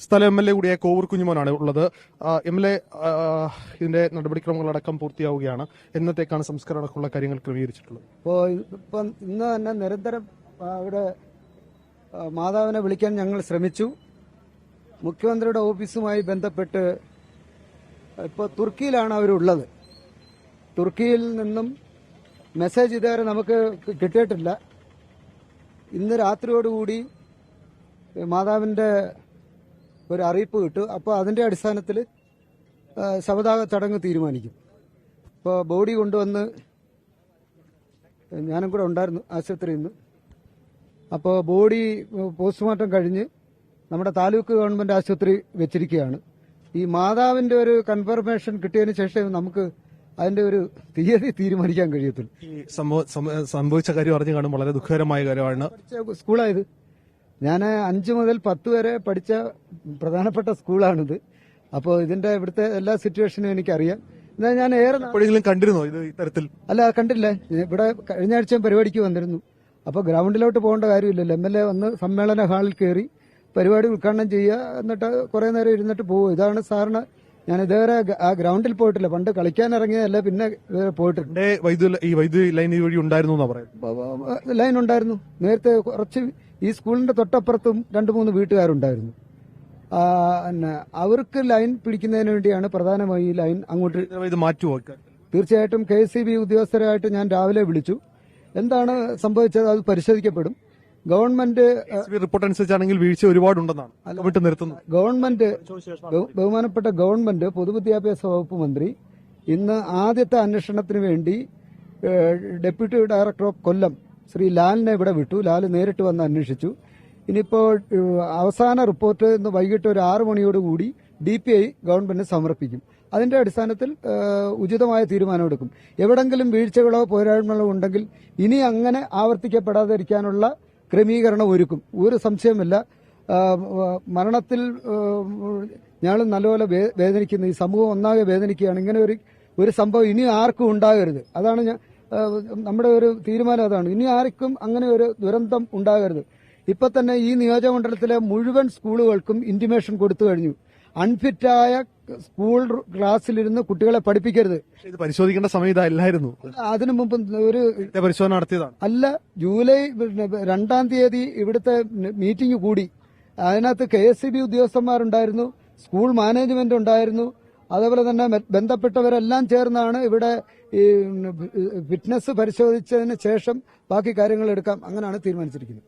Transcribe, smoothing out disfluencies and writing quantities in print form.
സ്ഥലം M L A കൂടിയായ കോവൂർ കുഞ്ഞുമോനാണ് ഉള്ളത്. എം എൽ എ ഇതിന്റെ നടപടിക്രമങ്ങളടക്കം പൂർത്തിയാവുകയാണ്. എന്നത്തേക്കാണ് സംസ്കരണക്കുള്ള കാര്യങ്ങൾ ക്രമീകരിച്ചിട്ടുള്ളത്? ഇപ്പം ഇന്ന് തന്നെ നിരന്തരം അവിടെ മാതാവിനെ വിളിക്കാൻ ഞങ്ങൾ ശ്രമിച്ചു. മുഖ്യമന്ത്രിയുടെ ഓഫീസുമായി ബന്ധപ്പെട്ട് ഇപ്പോൾ തുർക്കിയിലാണ് അവരുള്ളത്. തുർക്കിയിൽ നിന്നും മെസ്സേജ് ഇതുവരെ നമുക്ക് കിട്ടിയിട്ടില്ല. ഇന്ന് രാത്രിയോടുകൂടി മാതാവിൻ്റെ ഒരു അറിയിപ്പ് കിട്ടും. അപ്പോൾ അതിൻ്റെ അടിസ്ഥാനത്തിൽ ശവദാഹ ചടങ്ങ് തീരുമാനിക്കും. ഇപ്പോൾ ബോഡി കൊണ്ടുവന്ന് ഞാനും കൂടെ ഉണ്ടായിരുന്നു ആശുപത്രിയിൽ നിന്ന്. അപ്പോൾ ബോഡി പോസ്റ്റ്മോർട്ടം കഴിഞ്ഞ് നമ്മുടെ താലൂക്ക് ഗവൺമെൻറ് ആശുപത്രി വെച്ചിരിക്കുകയാണ്. ഈ മാതാവിൻ്റെ ഒരു കൺഫർമേഷൻ കിട്ടിയതിന് ശേഷം നമുക്ക് അതിന്റെ ഒരു തീയതി തീരുമാനിക്കാൻ കഴിയത്തുള്ളൂ. ഈ സംഭവിച്ച കാര്യം അറിഞ്ഞു കാണും, വളരെ ദുഃഖകരമായ കാര്യമാണ്. സ്കൂളായത് ഞാൻ 5 മുതൽ 10 വരെ പഠിച്ച പ്രധാനപ്പെട്ട സ്കൂളാണിത്. അപ്പോൾ ഇതിന്റെ ഇവിടുത്തെ എല്ലാ സിറ്റുവേഷനും എനിക്കറിയാം. എന്നാൽ ഞാൻ എപ്പോഴെങ്കിലും കണ്ടിരുന്നോ ഇത് ഇത്തരത്തിൽ? അല്ല, കണ്ടില്ല. ഇവിടെ കഴിഞ്ഞ ആഴ്ച പരിപാടിക്ക് വന്നിരുന്നു. അപ്പോൾ ഗ്രൗണ്ടിലോട്ട് പോകേണ്ട കാര്യമില്ലല്ലോ. എം എൽ എ വന്ന് സമ്മേളന ഹാളിൽ കയറി പരിപാടി ഉദ്ഘാടനം ചെയ്യുക, എന്നിട്ട് കുറെ നേരം ഇരുന്നിട്ട് പോകും. ഇതാണ് സാറിന്. ഞാൻ ഇതുവരെ ആ ഗ്രൗണ്ടിൽ പോയിട്ടില്ല. പണ്ട് കളിക്കാൻ ഇറങ്ങിയതല്ല, പിന്നെ പോയിട്ടുണ്ട്. ഈ വൈദ്യുതി ലൈൻ ഈ വഴി ഉണ്ടായിരുന്നു ലൈൻ ഉണ്ടായിരുന്നു നേരത്തെ. കുറച്ച് ഈ സ്കൂളിന്റെ തൊട്ടപ്പുറത്തും 2-3 വീട്ടുകാരുണ്ടായിരുന്നു. പിന്നെ അവർക്ക് ലൈൻ പിടിക്കുന്നതിന് വേണ്ടിയാണ് പ്രധാനമായി ഈ ലൈൻ അങ്ങോട്ട് ഇത് മാറ്റുമോ? തീർച്ചയായിട്ടും KCB ഉദ്യോഗസ്ഥരായിട്ട് ഞാൻ രാവിലെ വിളിച്ചു. എന്താണ് സംഭവിച്ചത് അത് പരിശോധിക്കപ്പെടും. ഗവൺമെന്റ് റിപ്പോർട്ട് അനുസരിച്ചാണെങ്കിൽ വീഴ്ച ഒരുപാടുണ്ടെന്നാണ് നിർത്തുന്നത്. ഗവൺമെന്റ്, ബഹുമാനപ്പെട്ട ഗവൺമെന്റ് പൊതുവിദ്യാഭ്യാസ വകുപ്പ് മന്ത്രി ഇന്ന് ആദ്യത്തെ അന്വേഷണത്തിന് വേണ്ടി ഡെപ്യൂട്ടി ഡയറക്ടർ ഓഫ് കൊല്ലം ശ്രീ ലാലിനെ ഇവിടെ വിട്ടു. ലാൽ നേരിട്ട് വന്ന് അന്വേഷിച്ചു. ഇനിയിപ്പോൾ അവസാന റിപ്പോർട്ട് ഇന്ന് വൈകിട്ട് ഒരു 6 മണിയോടുകൂടി DPI ഗവൺമെന്റിന് സമർപ്പിക്കും. അതിന്റെ അടിസ്ഥാനത്തിൽ ഉചിതമായ തീരുമാനമെടുക്കും. എവിടെങ്കിലും വീഴ്ചകളോ പോരായ്മകളോ ഉണ്ടെങ്കിൽ ഇനി അങ്ങനെ ആവർത്തിക്കപ്പെടാതിരിക്കാനുള്ള ക്രമീകരണം ഒരുക്കും. ഒരു സംശയമില്ല. മരണത്തിൽ ഞങ്ങൾ നല്ലപോലെ വേദനിക്കുന്നു. ഈ സമൂഹം ഒന്നാകെ വേദനിക്കുകയാണ്. ഇങ്ങനെ ഒരു സംഭവം ഇനി ആർക്കും ഉണ്ടാകരുത്. അതാണ് നമ്മുടെ ഒരു തീരുമാനം. അതാണ്, ഇനി ആർക്കും അങ്ങനെ ഒരു ദുരന്തം ഉണ്ടാകരുത്. ഇപ്പൊ തന്നെ ഈ നിയോജകമണ്ഡലത്തിലെ മുഴുവൻ സ്കൂളുകൾക്കും ഇന്റിമേഷൻ കൊടുത്തു കഴിഞ്ഞു. അൺഫിറ്റായ സ്കൂൾ ക്ലാസ്സിലിരുന്ന് കുട്ടികളെ പഠിപ്പിക്കരുത്. ഇത് പരിശോധിക്കേണ്ട സമയം ഇതല്ലായിരുന്നു. അതിനു മുമ്പ് ഒരു പരിശോധന നടത്തിയതാണ്. അല്ല, ജൂലൈ 2-ാം തീയതി ഇവിടുത്തെ മീറ്റിംഗ് കൂടി. അതിനകത്ത് KSCB ഉദ്യോഗസ്ഥന്മാരുണ്ടായിരുന്നു, സ്കൂൾ മാനേജ്മെന്റ് ഉണ്ടായിരുന്നു. അതേപോലെ തന്നെ ബന്ധപ്പെട്ടവരെല്ലാം ചേർന്നാണ് ഇവിടെ ഈ ഫിറ്റ്നസ് പരിശോധിച്ചതിന് ശേഷം ബാക്കി കാര്യങ്ങൾ എടുക്കാം. അങ്ങനെയാണ് തീരുമാനിച്ചിരിക്കുന്നത്.